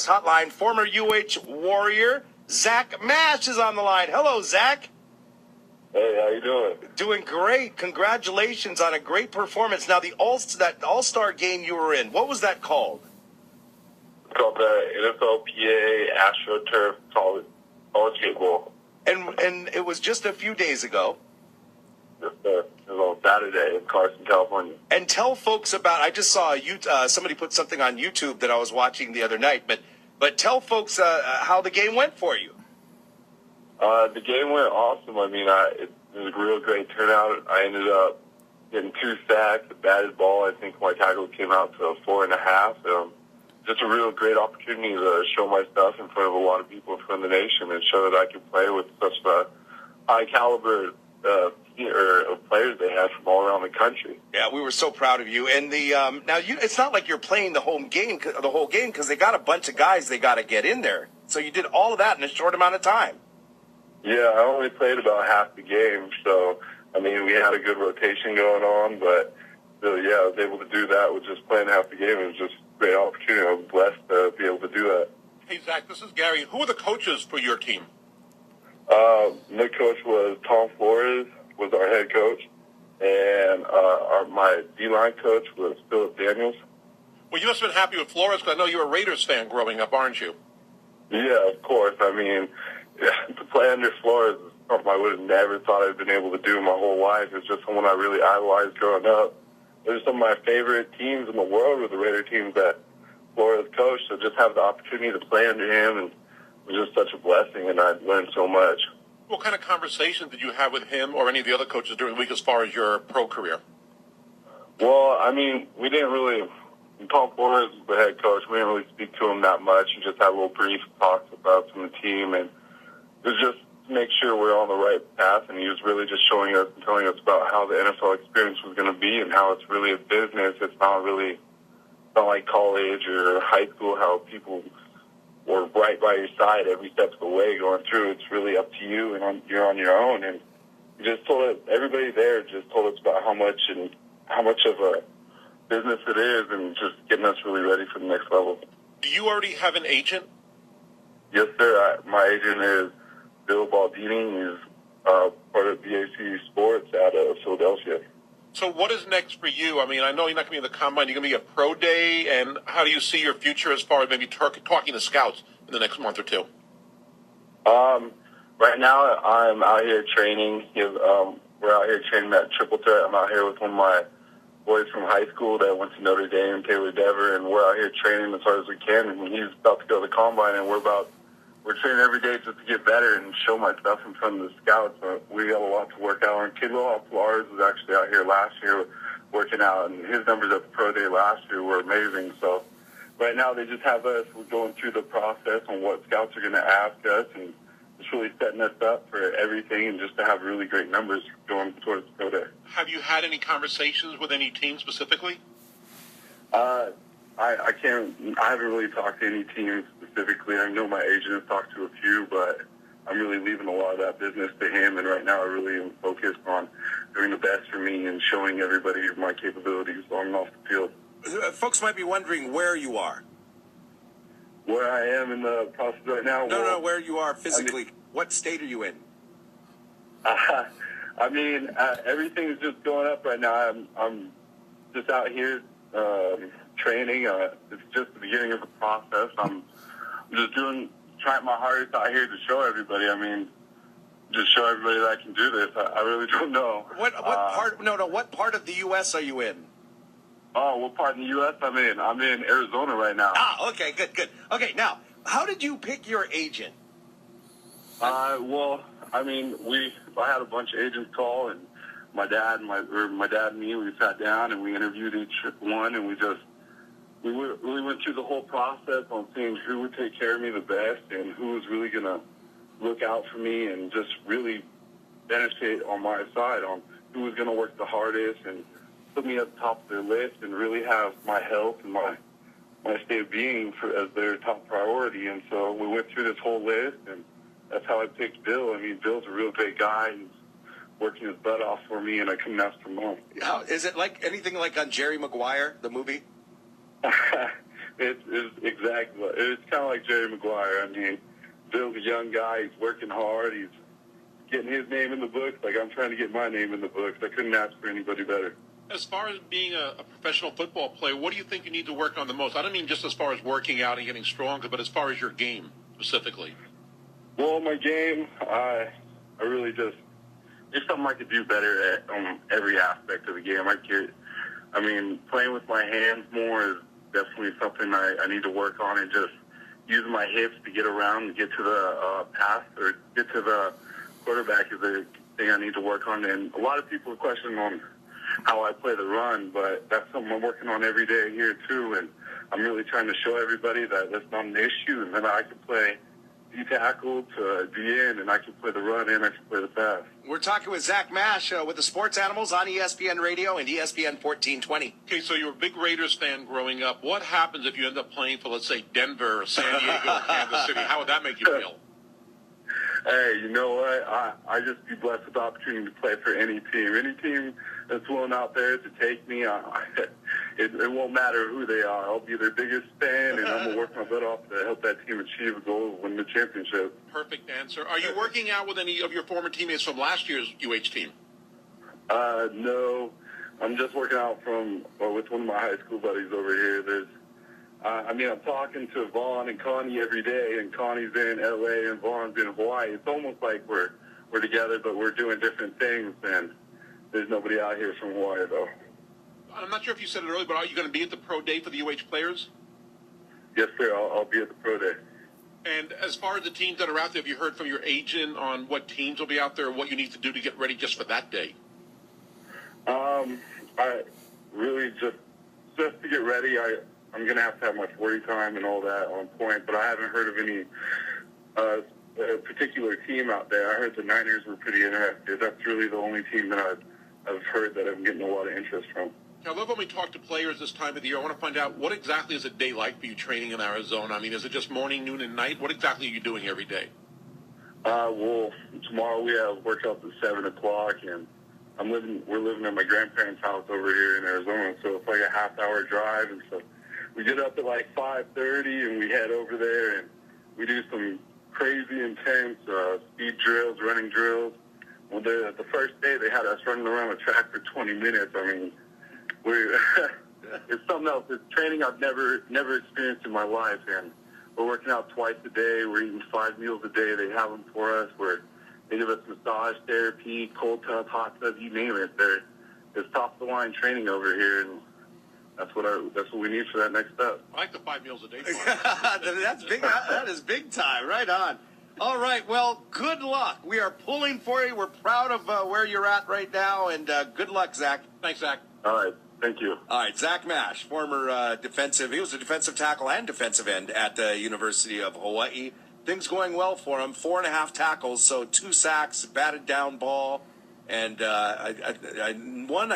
Hotline, former UH Warrior, Zach Masch is on the line. Hello, Zach. Hey, how you doing? Doing great. Congratulations on a great performance. Now, that All-Star game you were in, what was that called? It's called the NFLPA AstroTurf College Bowl. And it was just a few days ago. It was on Saturday in Carson, California. And tell folks about, I just saw somebody put something on YouTube that I was watching the other night, but tell folks how the game went for you. The game went awesome. I mean, it was a real great turnout. I ended up getting 2 sacks, a batted ball. I think my tackle came out to 4.5. Just a real great opportunity to show my stuff in front of a lot of people in front of the nation and show that I can play with such a high caliber of players they had from all around the country. Yeah, we were so proud of you. And it's not like you're playing the whole game because they got a bunch of guys they got to get in there. So you did all of that in a short amount of time. Yeah, I only played about half the game, so I mean we had a good rotation going on, but yeah, I was able to do that with just playing half the game. It was just a great opportunity. I was blessed to be able to do that. Hey Zach, this is Gary. Who are the coaches for your team? The coach was Tom Flores, was our head coach, and my D-line coach was Philip Daniels. Well, you must have been happy with Flores because I know you're a Raiders fan growing up, aren't you? Yeah, of course. I mean, to play under Flores is something I would have never thought I'd been able to do my whole life. It's just someone I really idolized growing up. They're some of my favorite teams in the world were the Raider teams that Flores coached, so just have the opportunity to play under him and it was just such a blessing, and I learned so much. What kind of conversations did you have with him or any of the other coaches during the week as far as your pro career? Well, I mean, we didn't really, Tom Flores was the head coach, we didn't really speak to him that much and just had little brief talks about from the team, and it was just to make sure we're on the right path, and he was really just showing us and telling us about how the NFL experience was going to be and how it's really a business. It's not like college or high school, how people were right by your side every step of the way going through. It's really up to you, and you're on your own. And he just told us, everybody there just told us about how much of a business it is, and just getting us really ready for the next level. Do you already have an agent? Yes, sir. My agent is Bill Baldini. He's part of BAC Sports out of Philadelphia. So what is next for you? I mean, I know you're not going to be in the Combine. You're going to be at Pro Day, and how do you see your future as far as maybe talking to scouts in the next month or two? Right now, I'm out here training. We're out here training at Triple Threat. I'm out here with one of my boys from high school that went to Notre Dame, Taylor Dever, and we're out here training as hard as we can. And he's about to go to the Combine, and we're training every day just to get better and show my stuff in front of the scouts. We have a lot to work out on. Kidwell Flores was actually out here last year working out, and his numbers at the Pro Day last year were amazing. So right now they just have us. We're going through the process on what scouts are going to ask us, and it's really setting us up for everything and just to have really great numbers going towards the Pro Day. Have you had any conversations with any team specifically? I haven't really talked to any team specifically. I know my agent has talked to a few, but I'm really leaving a lot of that business to him, and right now I really am focused on doing the best for me and showing everybody my capabilities on and off the field. Folks might be wondering where you are. Where I am in the process right now? No, where you are physically. What state are you in? I mean, everything's just going up right now. I'm just out here training. It's just the beginning of the process. I'm just trying my hardest out here to show everybody. I mean, just show everybody that I can do this. I really don't know. What part? No. What part of the U.S. are you in? Oh, what part in the U.S. I'm in? I'm in Arizona right now. Okay, good. Okay, now, how did you pick your agent? Well, I mean, I had a bunch of agents call, and my dad and me, we sat down and we interviewed each one, and we really went through the whole process on seeing who would take care of me the best and who was really going to look out for me and just really benefit on my side, on who was going to work the hardest and put me at the top of their list and really have my health and my state of being as their top priority. And so we went through this whole list, and that's how I picked Bill. I mean, Bill's a real great guy. He's working his butt off for me, and I couldn't ask for more. Is it like anything like on Jerry Maguire, the movie? It's exactly. It's kind of like Jerry Maguire. I mean, Bill's a young guy. He's working hard. He's getting his name in the books. Like I'm trying to get my name in the books. I couldn't ask for anybody better. As far as being a professional football player, what do you think you need to work on the most? I don't mean just as far as working out and getting stronger, but as far as your game specifically. Well, my game, I really just, it's something I could do better at every aspect of the game. I mean, playing with my hands more is definitely something I need to work on, and just using my hips to get around and get to the pass or get to the quarterback is a thing I need to work on. And a lot of people are questioning on how I play the run, but that's something I'm working on every day here too. And I'm really trying to show everybody that that's not an issue, and that I can play D tackle to D end, and I can play the run and I can play the pass. We're talking with Zach Masch with the Sports Animals on ESPN Radio and ESPN1420. Okay, so you're a big Raiders fan growing up. What happens if you end up playing for, let's say, Denver or San Diego or Kansas City? How would that make you feel? Hey, you know what? I just be blessed with the opportunity to play for any team. Any team that's willing out there to take me, it won't matter who they are. I'll be their biggest fan, and I'm going to work my butt off to help that team achieve a goal, win the championship. Perfect answer. Are you working out with any of your former teammates from last year's UH team? No. I'm just working out with one of my high school buddies over here. I'm talking to Vaughn and Connie every day, and Connie's in L.A. and Vaughn's in Hawaii. It's almost like we're together, but we're doing different things, and there's nobody out here from Hawaii, though. I'm not sure if you said it earlier, but are you going to be at the pro day for the UH players? Yes, sir. I'll be at the pro day. And as far as the teams that are out there, have you heard from your agent on what teams will be out there or what you need to do to get ready just for that day? I really just to get ready, I'm going to have my 40 time and all that on point, but I haven't heard of any particular team out there. I heard the Niners were pretty interested. That's really the only team that I've heard that I'm getting a lot of interest from. I love when we talk to players this time of the year. I want to find out, what exactly is a day like for you training in Arizona? I mean, is it just morning, noon, and night? What exactly are you doing every day? Well, tomorrow we have workouts at 7 o'clock, and we're living at my grandparents' house over here in Arizona, so it's like a half-hour drive, and so we get up at like 5:30, and we head over there, and we do some crazy intense speed drills, running drills. Well, the first day they had us running around the track for 20 minutes. I mean, it's something else. It's training I've never experienced in my life, and we're working out twice a day. We're eating 5 meals a day. They have them for us. They give us massage therapy, cold tub, hot tub, you name it. It's top of the line training over here, and that's what we need for that next step. I like the 5 meals a day. That's big. That is big time. Right on. All right. Well, good luck. We are pulling for you. We're proud of where you're at right now, and good luck, Zach. Thanks, Zach. All right. Thank you. All right. Zach Masch, former he was a defensive tackle and defensive end at the University of Hawaii. Things going well for him. 4.5 tackles, so 2 sacks, batted down ball, and one